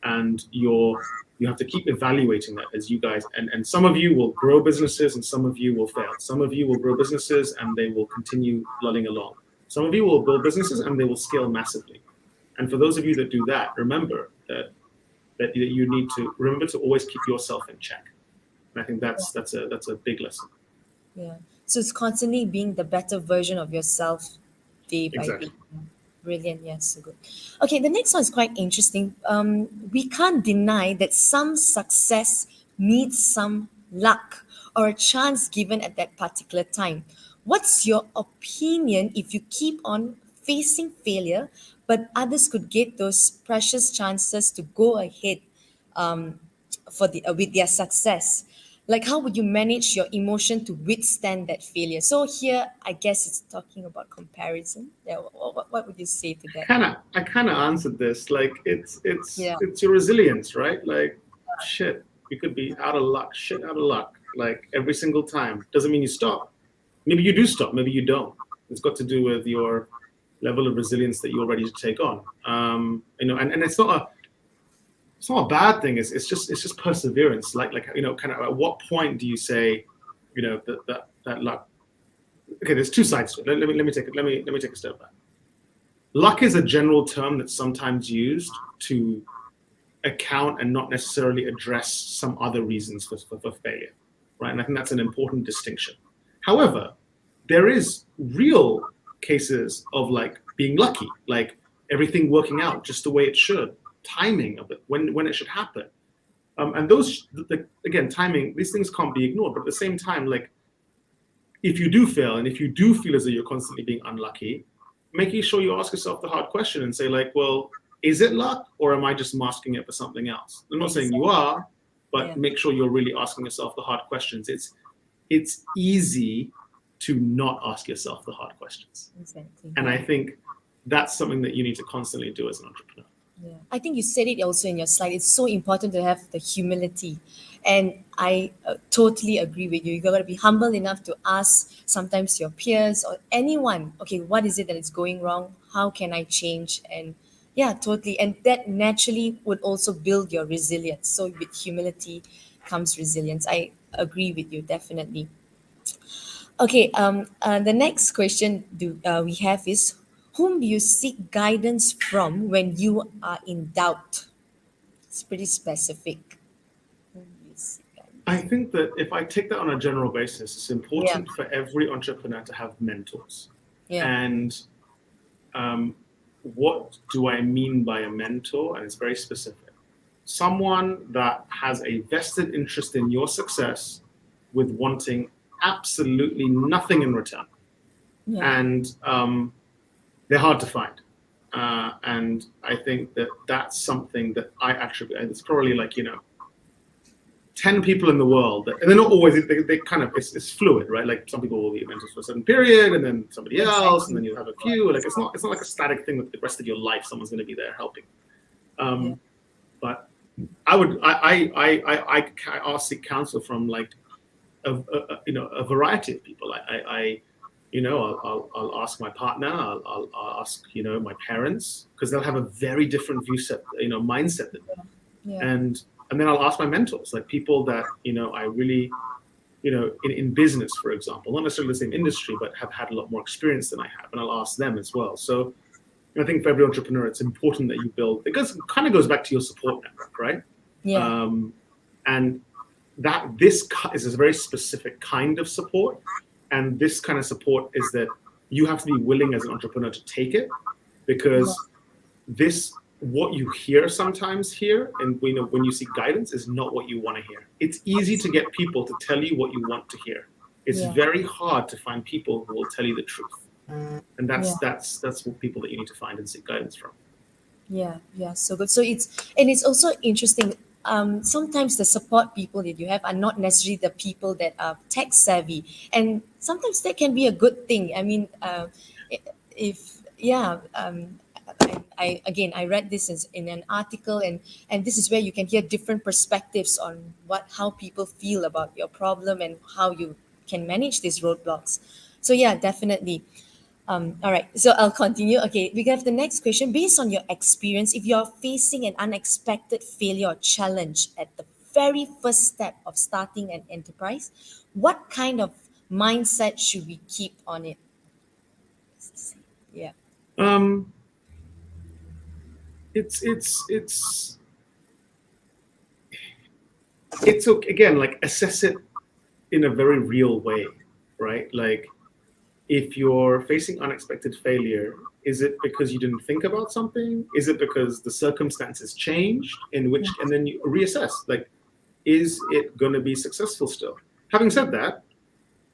And you have to keep evaluating that as you guys, and some of you will grow businesses and some of you will fail. Some of you will grow businesses and they will continue lulling along. Some of you will build businesses and they will scale massively. And for those of you that do that, remember that you need to remember to always keep yourself in check. And I think that's a big lesson. Yeah. So it's constantly being the better version of yourself day by day. Exactly. Brilliant. Yes, so good. Okay, the next one is quite interesting. We can't deny that some success needs some luck or a chance given at that particular time. What's your opinion if you keep on facing failure, but others could get those precious chances to go ahead for with their success? Like, how would you manage your emotion to withstand that failure? So here, I guess it's talking about comparison. Yeah, what would you say to that? I kind of answered this. Like Yeah. it's your resilience, right? Like shit, you could be out of luck, shit out of luck, like every single time. Doesn't mean you stop. Maybe you do stop. Maybe you don't. It's got to do with your level of resilience that you're ready to take on. And it's not a bad thing. It's just perseverance. Like kind of at what point do you say, that luck? Okay, there's two sides to it. Let me take a step back. Luck is a general term that's sometimes used to account and not necessarily address some other reasons for failure, right? And I think that's an important distinction. However, there is real cases of like being lucky, like everything working out just the way it should, timing of it, when it should happen. And those, again, timing, these things can't be ignored. But at the same time, like if you do fail and if you do feel as though you're constantly being unlucky, making sure you ask yourself the hard question and say like, well, is it luck or am I just masking it for something else? I'm not saying you are, but make sure you're really asking yourself the hard questions. It's easy to not ask yourself the hard questions. Exactly. And I think that's something that you need to constantly do as an entrepreneur. Yeah, I think you said it also in your slide. It's so important to have the humility. And I totally agree with you. You got to be humble enough to ask sometimes your peers or anyone, okay, what is it that is going wrong? How can I change? And yeah, totally. And that naturally would also build your resilience. So with humility comes resilience. I agree with you, definitely. Okay, the next question we have is, whom do you seek guidance from when you are in doubt? It's pretty specific. Whom do you seek I guidance? think that if I take that on a general basis, it's Yeah, important for every entrepreneur to have mentors. yeah, And what do I mean by a mentor? And it's very specific. Someone that has a vested interest in your success with wanting absolutely nothing in return. yeah, And they're hard to find. And I think that that's something that I attribute. And it's probably like, 10 people in the world, and they're not always, they kind of, it's fluid, right? Like some people will be mentors for a certain period and then somebody else, and then you have a few. Like it's not like a static thing that the rest of your life someone's going to be there helping. yeah, But I seek counsel from like a variety of people. I'll ask my partner, I'll ask my parents, because they'll have a very different view set, mindset than me. Yeah. And then I'll ask my mentors, like people that I really, in business, for example, not necessarily the same industry, but have had a lot more experience than I have, and I'll ask them as well. So I think for every entrepreneur, it's important that you build. It kind of goes back to your support network, right? Yeah. And that this is a very specific kind of support, and this kind of support is that you have to be willing as an entrepreneur to take it, because what you hear sometimes here, and when you seek guidance, is not what you want to hear. It's easy to get people to tell you what you want to hear. It's very hard to find people who will tell you the truth, and that's what people that you need to find and seek guidance from. Yeah, so good. So it's also interesting. Sometimes the support people that you have are not necessarily the people that are tech savvy, and sometimes that can be a good thing. I mean, if yeah, I read this in an article, and this is where you can hear different perspectives on how people feel about your problem and how you can manage these roadblocks. So yeah, definitely. All right, so I'll continue. Okay, we have the next question. Based on your experience, if you're facing an unexpected failure or challenge at the very first step of starting an enterprise, what kind of mindset should we keep on it? Yeah. Um, it's okay, again, like, assess it in a very real way, right? Like, if you're facing unexpected failure, is it because you didn't think about something? Is it because the circumstances changed, and then you reassess, like, is it going to be successful still? Having said that,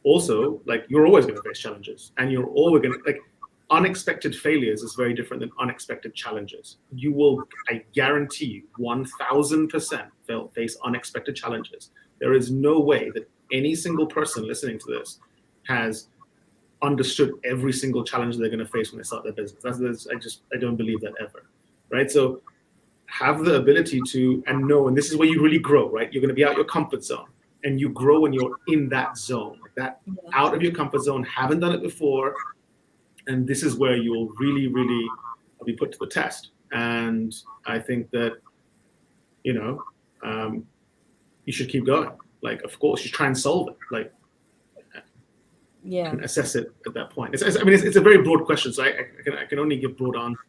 also, like, you're always going to face challenges, and you're always going to, like, unexpected failures is very different than unexpected challenges. You will, I guarantee you, 1000% face unexpected challenges. There is no way that any single person listening to this has understood every single challenge they're going to face when they start their business. I don't believe that ever, right? So have the ability to, and know, and this is where you really grow, right? You're going to be out your comfort zone, and you grow when you're in that zone, like that, out of your comfort zone, haven't done it before, and this is where you'll really, really be put to the test. And I think that, you should keep going. Like, of course, you try and solve it, like, Yeah. and assess it at that point. It's a very broad question, so I can only give broad answers.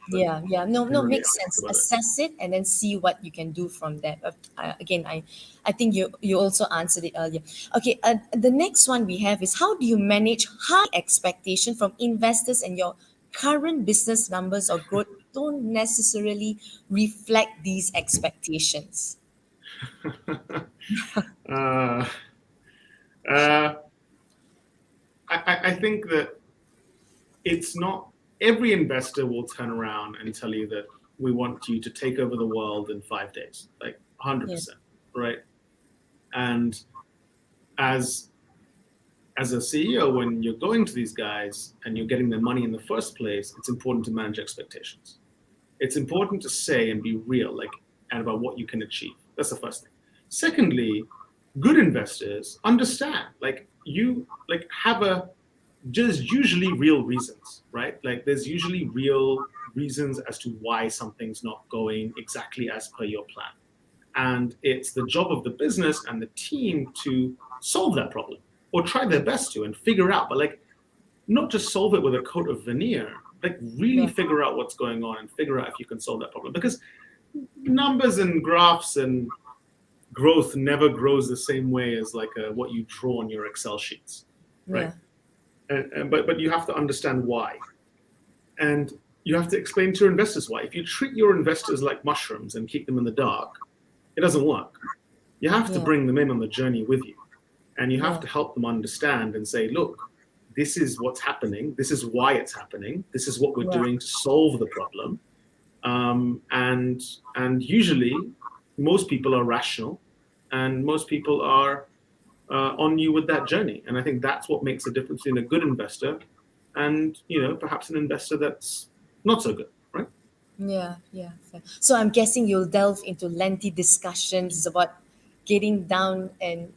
Yeah. No, really makes sense. Assess it and then see what you can do from that. Again, I think you also answered it earlier. Okay, the next one we have is, how do you manage high expectation from investors and your current business numbers or growth don't necessarily reflect these expectations? uh, uh, I think that it's not every investor will turn around and tell you that we want you to take over the world in 5 days, like 100%, right? And as a CEO, when you're going to these guys and you're getting their money in the first place, it's important to manage expectations. It's important to say and be real, like, and about what you can achieve. That's the first thing. Secondly, good investors understand, like, there's usually real reasons, right? Like, there's usually real reasons as to why something's not going exactly as per your plan. And it's the job of the business and the team to solve that problem, or try their best to, and figure out, but, like, not just solve it with a coat of veneer, like, really figure out what's going on and figure out if you can solve that problem. Because numbers and graphs and growth never grows the same way as, like, what you draw on your Excel sheets, right? But you have to understand why, and you have to explain to your investors why. If you treat your investors like mushrooms and keep them in the dark, it doesn't work. You have to bring them in on the journey with you, and you have to help them understand and say, look, this is what's happening, this is why it's happening, this is what we're doing to solve the problem. And usually most people are rational, and most people are on you with that journey. And I think that's what makes the difference in a good investor and, perhaps an investor that's not so good, right? Yeah, yeah. Fair. So I'm guessing you'll delve into lengthy discussions about getting down and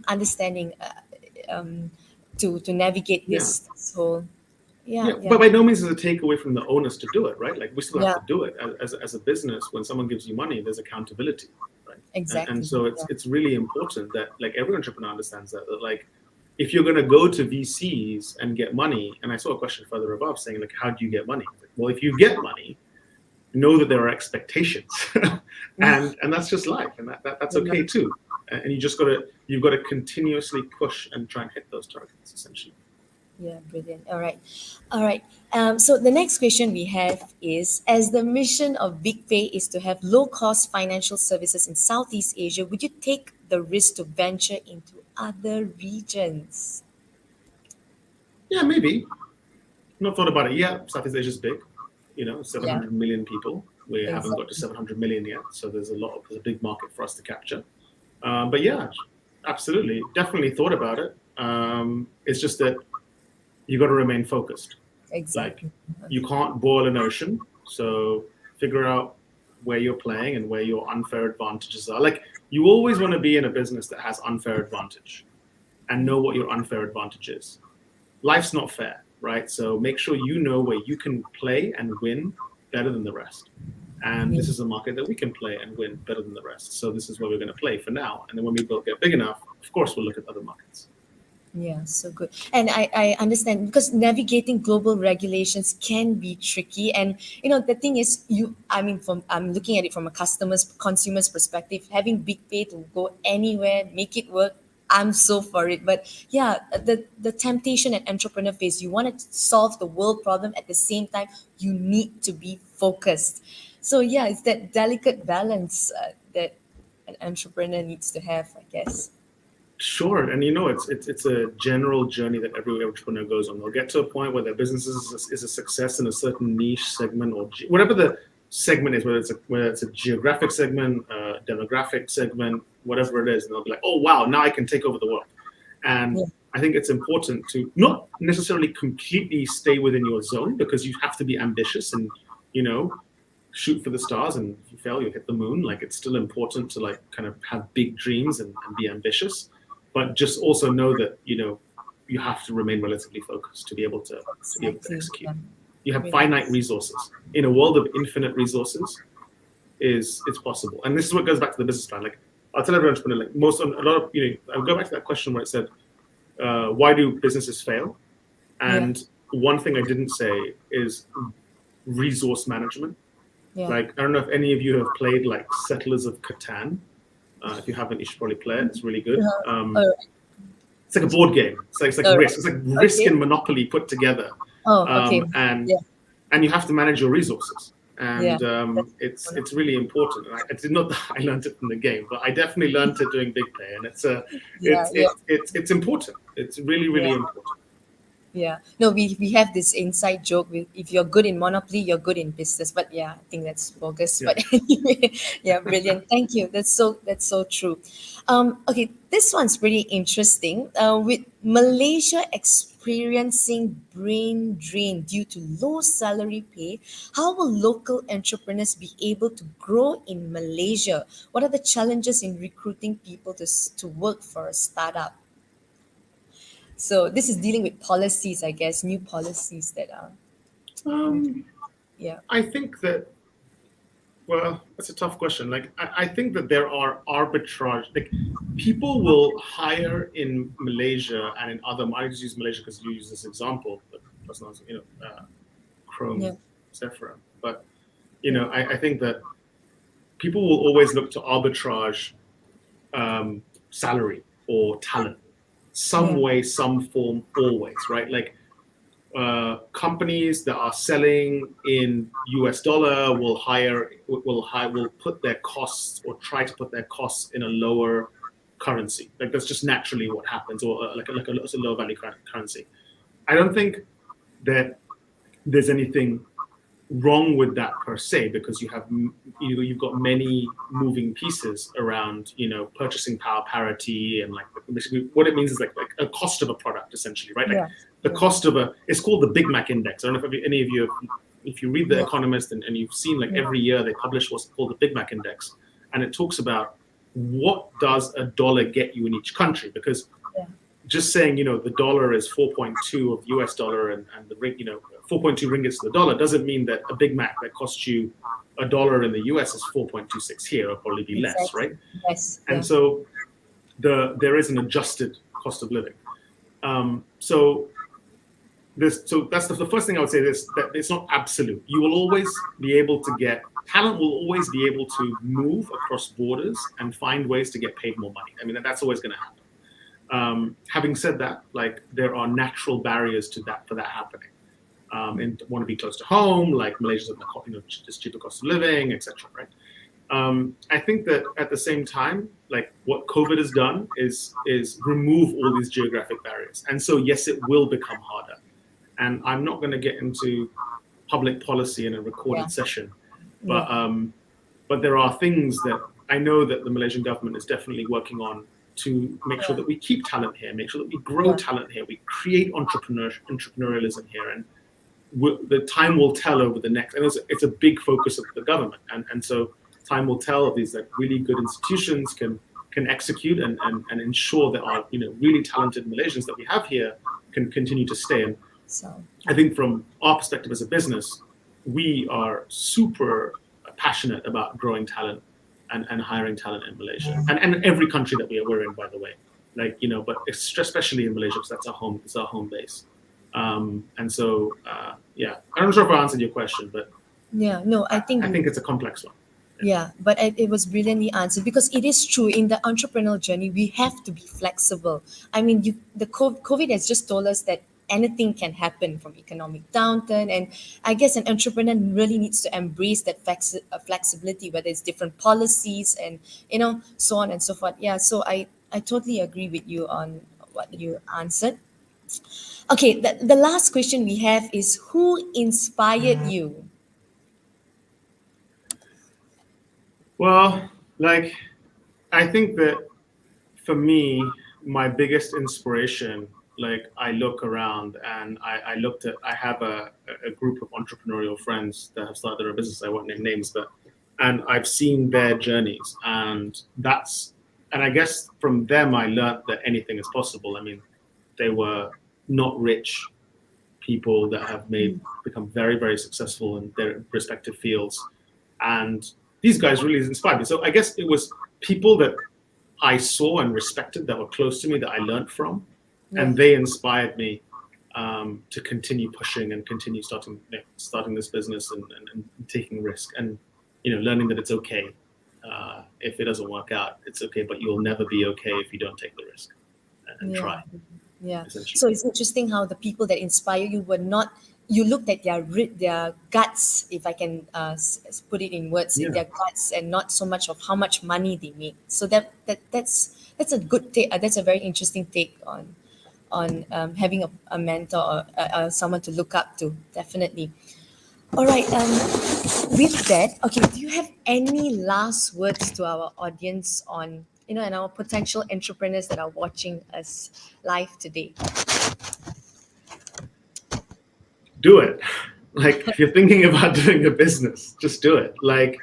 understanding um, to navigate Yeah. this whole. Yeah, Yeah, yeah, but by no means is a takeaway from the onus to do it, right? Like we still have yeah. to do it as a business. When someone gives you money, there's accountability, right? And Exactly. so Yeah. it's really important that like every entrepreneur understands that like if you're going to go to VCs and get money, and I saw a question further above saying like how do you get money? Like, well, if you get money, know that there are expectations, and that's just life, and that's Yeah. okay too. And you've got to continuously push and try and hit those targets essentially. Yeah, brilliant. All right. All right. So the next question we have is, as the mission of BigPay is to have low-cost financial services in Southeast Asia, would you take the risk to venture into other regions? Yeah, maybe. Not thought about it yet. Southeast Asia's big, Yeah, 700 million people. We haven't got to exactly. 700 million yet, so there's a big market for us to capture. But yeah, absolutely, definitely thought about it. It's just that you got to remain focused. Like Exactly. you can't boil an ocean, so figure out where you're playing and where your unfair advantages are. Like you always want to be in a business that has unfair advantage and know what your unfair advantage is. Life's not fair, right? So make sure you know where you can play and win better than the rest. And Yeah. this is a market that we can play and win better than the rest. So this is where we're going to play for now. And then when we both get big enough, of course, we'll look at other markets. Yeah, so good. And I understand because navigating global regulations can be tricky. And the thing is I mean I'm looking at it from a consumer's perspective, having big pay to go anywhere, make it work. I'm so for it. But yeah, the temptation at entrepreneur phase, you want to solve the world problem at the same time, you need to be focused. So yeah, it's that delicate balance that an entrepreneur needs to have, I guess. Sure, and it's a general journey that every entrepreneur goes on. They'll get to a point where their business is a success in a certain niche segment or whatever the segment is, whether it's a geographic segment, demographic segment, whatever it is, and they'll be like, oh wow, now I can take over the world. And Yeah. I think it's important to not necessarily completely stay within your zone because you have to be ambitious and you know shoot for the stars, and if you fail you hit the moon. Like it's still important to like kind of have big dreams and be ambitious, but just also know that you have to remain relatively focused to be able to Exactly. execute. Yeah. You have Brilliant. finite resources in a world of infinite resources. It's possible, and this is what goes back to the business plan. Like I'll tell every entrepreneur, like a lot of I'll go back to that question where it said why do businesses fail, Yeah. and one thing I didn't say is resource management. Yeah. Like, I don't know if any of you have played like Settlers of Catan. If you haven't, you should probably play it. It's really good. All right. It's like a board game. It's like All right. Risk. It's like Risk Okay. and Monopoly put together, Oh, okay. and Yeah. you have to manage your resources. Yeah. And That's it's really important. And I did not I learned it from the game, but I definitely learned it doing BigPay, and yeah. Yeah. it's important. It's really really Yeah. important. Yeah. No, we have this inside joke with if you're good in Monopoly, you're good in business. But yeah, I think that's bogus. Yeah. But anyway, yeah, brilliant. Thank you. That's so true. Okay, this one's pretty interesting. With Malaysia experiencing brain drain due to low salary pay, how will local entrepreneurs be able to grow in Malaysia? What are the challenges in recruiting people to work for a startup? So this is dealing with policies, I guess, new policies that are, Um, yeah, I think that Well, that's a tough question. Like, I think that there are arbitrage. Like, people will hire in Malaysia and in other. I just use Malaysia because you use this example, but that's not, yeah, Chrome, etc. But I think that people will always look to arbitrage salary or talent, some yeah, way, some form, always, right? Like companies that are selling in US dollar will put their costs or try to put their costs in a lower currency. Like that's just naturally what happens, or a low value currency. I don't think that there's anything wrong with that per se, because you've got many moving pieces around purchasing power parity, and like basically what it means is like a cost of a product essentially, right? Like yeah, the yeah. cost of it's called the Big Mac index. I don't know if any of you have if you read The Yeah. Economist and you've seen like every year they publish what's called the Big Mac Index, and it talks about what does a dollar get you in each country, because Yeah. just saying, the dollar is 4.2 of US dollar and the 4.2 ringgits to the dollar doesn't mean that a Big Mac that costs you a dollar in the US is 4.26 here. It'll probably be less, Exactly. right? Yes. And Yeah. so there is an adjusted cost of living. So that's the first thing I would say, is that it's not absolute. You will always be able to talent will always be able to move across borders and find ways to get paid more money. I mean, that's always going to happen. Having said that, like, there are natural barriers to that, for that happening. And want to be close to home, like Malaysia's just cheaper cost of living, etc. Right? I think that at the same time, like, what COVID has done is remove all these geographic barriers, and so yes, it will become harder. And I'm not going to get into public policy in a recorded session, but there are things that I know that the Malaysian government is definitely working on to make sure that we keep talent here, make sure that we grow talent here, we create entrepreneurialism here, and the time will tell over the next. And it's a big focus of the government, and so time will tell if these like really good institutions can execute and ensure that our really talented Malaysians that we have here can continue to stay. And So I think from our perspective as a business, we are super passionate about growing talent and hiring talent in Malaysia and every country that we're in, by the way. Like, but especially in Malaysia, because that's our home base. And so, I'm not sure if I answered your question, but no, I think it's a complex one. Yeah, but it was brilliantly answered, because it is true, in the entrepreneurial journey we have to be flexible. I mean, the COVID has just told us that anything can happen, from economic downturn, and I guess an entrepreneur really needs to embrace that flexibility, whether it's different policies and so on and so forth. Yeah, so I totally agree with you on what you answered. Okay, the last question we have is, who inspired you? Well, like, I think that for me, my biggest inspiration, like, I look around and I have a group of entrepreneurial friends that have started their business. I won't name names, and I've seen their journeys, and I guess from them I learned that anything is possible. I mean, they were not rich people that have become very, very successful in their respective fields. And these guys really inspired me. So I guess it was people that I saw and respected, that were close to me, that I learned from, and they inspired me to continue pushing and continue starting this business and taking risk, and learning that it's okay if it doesn't work out. It's okay, but you'll never be okay if you don't take the risk and try. Yeah. So it's interesting how the people that inspire you were not, you looked at their guts, if I can put it in words, their guts, and not so much of how much money they make. So that's a good take. That's a very interesting take on having a mentor, or someone to look up to. Definitely. All right. With that, okay, do you have any last words to our audience on, and our potential entrepreneurs that are watching us live today? Do it. Like, if you're thinking about doing a business, just do it. Like,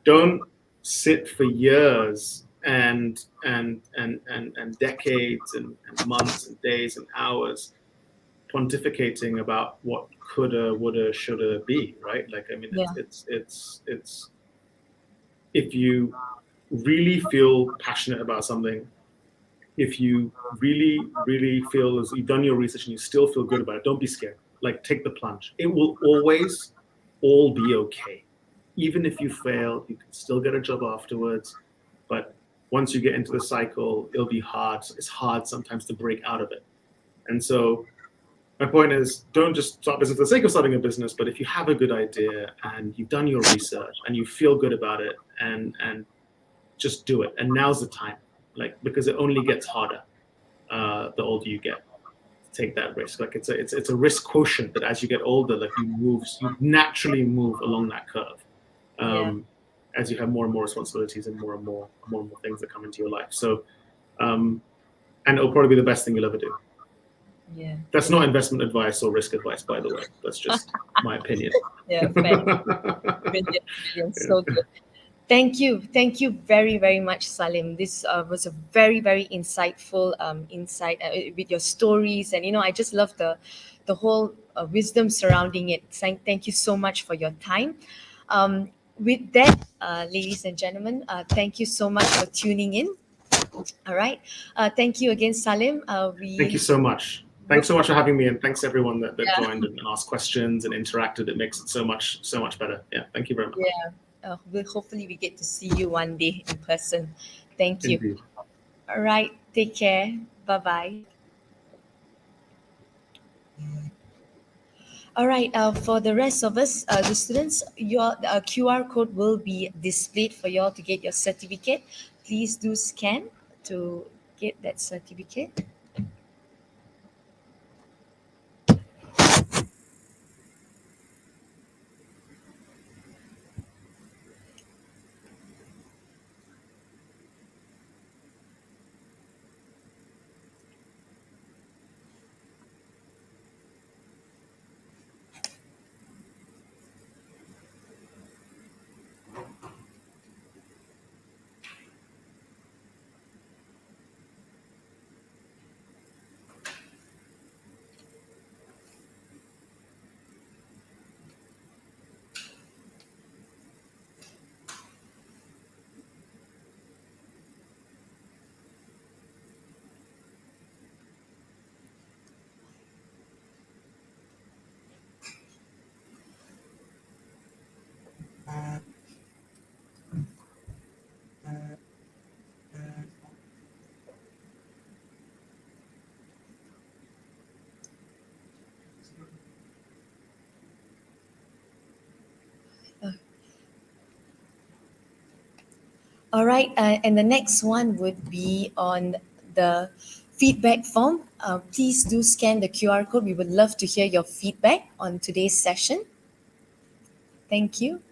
don't sit for years and decades and months and days and hours pontificating about what coulda, woulda, shoulda be, right? Like, I mean, it's if you really feel passionate about something, if you really, really feel as you've done your research and you still feel good about it, don't be scared. Like, take the plunge. It will always all be okay. Even if you fail, you can still get a job afterwards. But once you get into the cycle, it'll be hard. It's hard sometimes to break out of it. And so my point is, don't just start business for the sake of starting a business, but if you have a good idea and you've done your research and you feel good about it, and just do it. And now's the time, like, because it only gets harder the older you get. Take that risk. Like, it's a risk quotient that as you get older, like, you naturally move along that curve as you have more and more responsibilities and more and more things that come into your life. So and it'll probably be the best thing you'll ever do. Yeah. That's not investment advice or risk advice, by the way. That's just my opinion. Yeah, fair. Brilliant, brilliant. So good. Thank you very, very much, Salim. This was a very, very insightful insight with your stories, and I just love the whole wisdom surrounding it. Thank you so much for your time. With that, ladies and gentlemen, thank you so much for tuning in. All right, thank you again, Salim. Thank you We so much. Thanks so much for having me, and thanks everyone that yeah, joined and asked questions and interacted. It makes it so much better. Yeah, thank you very much. yeah. We'll hopefully we get to see you one day in person. Thank you. Indeed. All right, take care. Bye bye. All right, for the rest of us, the students, your QR code will be displayed for you all to get your certificate. Please do scan to get that certificate. All right, and the next one would be on the feedback form. Please do scan the QR code. We would love to hear your feedback on today's session. Thank you.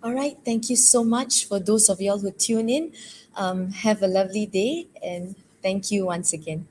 All right, thank you so much for those of y'all who tune in. Have a lovely day, and thank you once again.